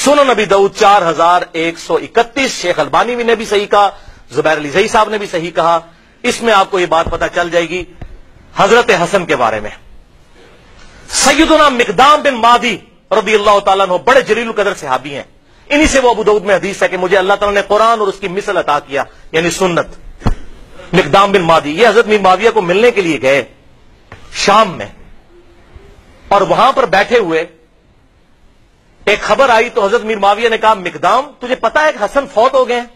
سنن نبی داؤد 4131، شیخ البانی نے بھی صحیح کہا، زبیر علی زئی صاحب نے بھی صحیح کہا. اس میں آپ کو یہ بات پتہ چل جائے گی حضرت حسن کے بارے میں. سیدنا مقدام بن مادی رضی اللہ تعالیٰ عنہ بڑے جلیل القدر صحابی ہیں. انہی سے وہ ابو داؤد میں حدیث ہے کہ مجھے اللہ تعالیٰ نے قرآن اور اس کی مثل عطا کیا، یعنی سنت. مقدام بن مادی یہ حضرت میر معاویہ کو ملنے کے لیے گئے شام میں، اور وہاں پر بیٹھے ہوئے ایک خبر آئی تو حضرت میر معاویہ نے کہا مقدام تجھے پتا ہے کہ حسن فوت ہو گئے ہیں؟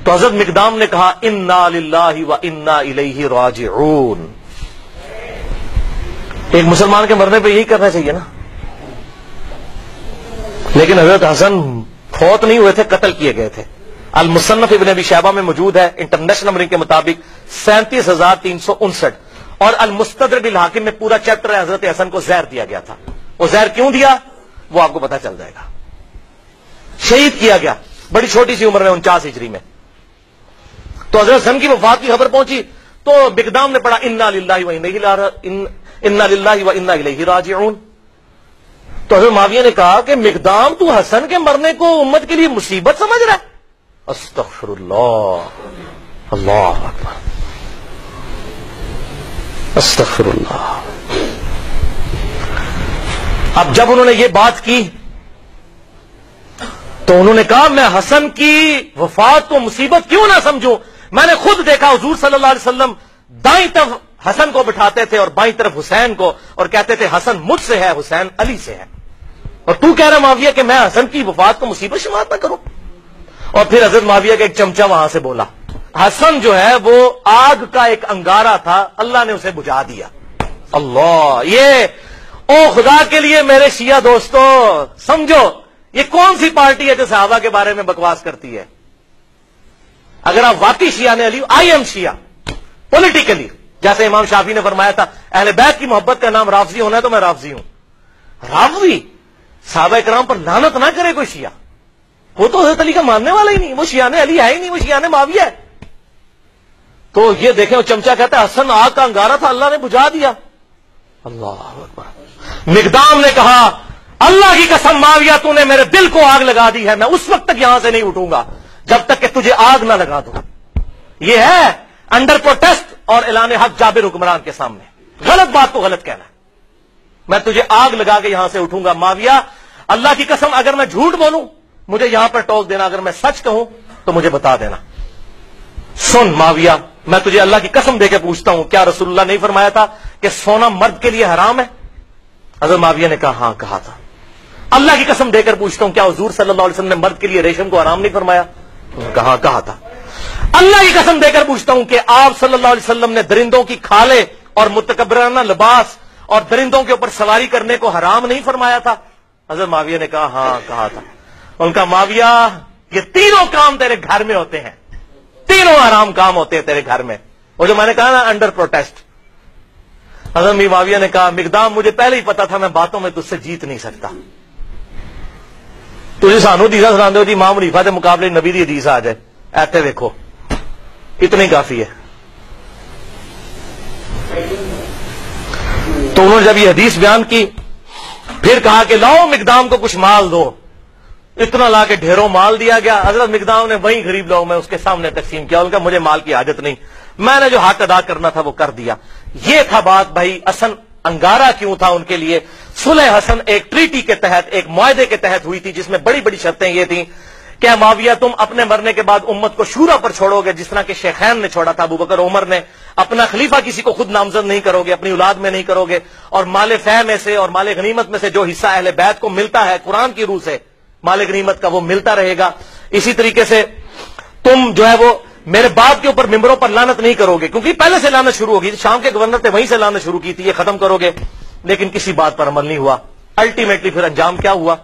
تو حضرت مقدام نے کہا انا للہ و انا الیہ راجعون. ایک مسلمان کے مرنے پہ یہی کرنا چاہیے نا. لیکن حضرت حسن فوت نہیں ہوئے تھے، قتل کیے گئے تھے. المصنف ابن ابی شیبہ میں موجود ہے انٹرنیشنل نمبرنگ کے مطابق 37,359، اور المستدرک بالحاکم میں پورا چیپٹر ہے حضرت حسن کو زہر دیا گیا تھا. وہ زہر کیوں دیا وہ آپ کو پتا چل جائے گا. شہید کیا گیا بڑی چھوٹی سی عمر میں 49 ہجری میں. تو حضرت حسن کی وفات کی خبر پہنچی تو مقدام نے پڑھا انا للہ و انا الیہ راجعون. تو حضرت معاویہ نے کہا کہ مقدام تو حسن کے مرنے کو امت کے لیے مصیبت سمجھ رہا ہے؟ استغفر اللہ، اللہ اکبر، استغفر اللہ. اب جب انہوں نے یہ بات کی تو انہوں نے کہا میں حسن کی وفات کو مصیبت کیوں نہ سمجھوں. میں نے خود دیکھا حضور صلی اللہ علیہ وسلم دائیں طرف حسن کو بٹھاتے تھے اور بائیں طرف حسین کو، اور کہتے تھے حسن مجھ سے ہے، حسین علی سے ہے. اور تو کہہ رہا معاویہ کہ میں حسن کی وفات کو مصیبت شمار نہ کروں. اور پھر حضرت معاویہ کا ایک چمچہ وہاں سے بولا. حسن جو ہے وہ آگ کا ایک انگارہ تھا، اللہ نے اسے بجھا دیا. اللہ، یہ او خدا کے لیے میرے شیعہ دوستو سمجھو یہ کون سی پارٹی ہے جو صحابہ کے بارے میں بکواس کرتی ہے. اگر آپ واقعی شیعہ نے علی، آئی ایم شیعہ پولیٹیکلی، جیسے امام شافعی نے فرمایا تھا اہل بیت کی محبت کا نام رافضی ہونا ہے تو میں رافضی ہوں. رافضی صحابہ کرام پر لعنت نہ کرے کوئی شیعہ، وہ تو حضرت علی کا ماننے والا ہی نہیں، وہ شیعہ علی ہے ہی نہیں، وہ شیعہ معاویہ ہے. تو یہ دیکھیں وہ چمچہ کہتا ہے حسن آگ کا انگارہ تھا اللہ نے بجھا دیا. اللہ اکبر. مقدام نے کہا اللہ کی قسم معاویہ تو نے میرے دل کو آگ لگا دی ہے، میں اس وقت تک یہاں سے نہیں اٹھوں گا جب تک کہ تجھے آگ نہ لگا دوں. یہ ہے انڈر پروٹیسٹ اور اعلان حق جابر حکمران کے سامنے غلط بات کو غلط کہنا ہے. میں تجھے آگ لگا کے یہاں سے اٹھوں گا. معاویہ اللہ کی قسم اگر میں جھوٹ بولوں مجھے یہاں پر ٹوک دینا، اگر میں سچ کہوں تو مجھے بتا دینا. سن معاویہ میں تجھے اللہ کی قسم دے کے پوچھتا ہوں کیا رسول اللہ نہیں فرمایا تھا کہ سونا مرد کے لیے حرام ہے؟ حضرت معاویہ نے کہا ہاں کہا تھا. اللہ کی قسم دے کر پوچھتا ہوں کیا حضور صلی اللہ علیہ وسلم نے مرد کے لیے ریشم کو حرام نہیں فرمایا؟ کہا تھا. اللہ کی قسم دے کر پوچھتا ہوں کہ آپ صلی اللہ علیہ وسلم نے درندوں کی کھالیں اور متکبرانہ لباس اور درندوں کے اوپر سواری کرنے کو حرام نہیں فرمایا تھا؟ حضرت معاویہ نے کہا ہاں کہا تھا. ان کا معاویہ یہ تینوں کام تیرے گھر میں ہوتے ہیں، تینوں حرام کام ہوتے ہیں تیرے گھر میں. وہ جو میں نے کہا نا انڈر پروٹیسٹ. حضرت معاویہ نے کہا مقدام مجھے پہلے ہی پتا تھا میں باتوں میں تجھ سے جیت نہیں سکتا. تجھے سانو حدیث سنا دو امام حنیفہ کے مقابلے نبی دی حدیث آ جائے ایسے دیکھو اتنی کافی ہے. تو انہوں نے جب یہ حدیث بیان کی پھر کہا کہ لاؤ مقدام کو کچھ مال دو. اتنا لا کے ڈھیروں مال دیا گیا. حضرت مقدام نے وہیں غریب لوگوں میں اس کے سامنے تقسیم کیا. ان کا مجھے مال کی حاجت نہیں، میں نے جو حق ادا کرنا تھا وہ کر دیا. یہ تھا بات بھائی. حسن انگارہ کیوں تھا ان کے لیے؟ صلح حسن ایک ٹریٹی کے تحت، ایک معاہدے کے تحت ہوئی تھی جس میں بڑی بڑی شرطیں یہ تھیں کہ معاویہ تم اپنے مرنے کے بعد امت کو شورا پر چھوڑو گے جس طرح کہ شیخین نے چھوڑا تھا ابو بکر عمر نے. اپنا خلیفہ کسی کو خود نامزد نہیں کرو گے، اپنی اولاد میں نہیں کرو گے، اور مال فہ میں سے اور مال غنیمت میں سے جو حصہ اہل بیت کو ملتا ہے قرآن کی روح سے مال غنیمت کا وہ ملتا رہے گا. اسی طریقے سے تم جو ہے وہ میرے باپ کے اوپر ممبروں پر لعنت نہیں کرو گے کیونکہ پہلے سے لعنت شروع ہوگی. شام کے گورنر نے وہیں سے لعنت شروع کی تھی، یہ ختم کرو گے. لیکن کسی بات پر عمل نہیں ہوا. الٹیمیٹلی پھر انجام کیا ہوا؟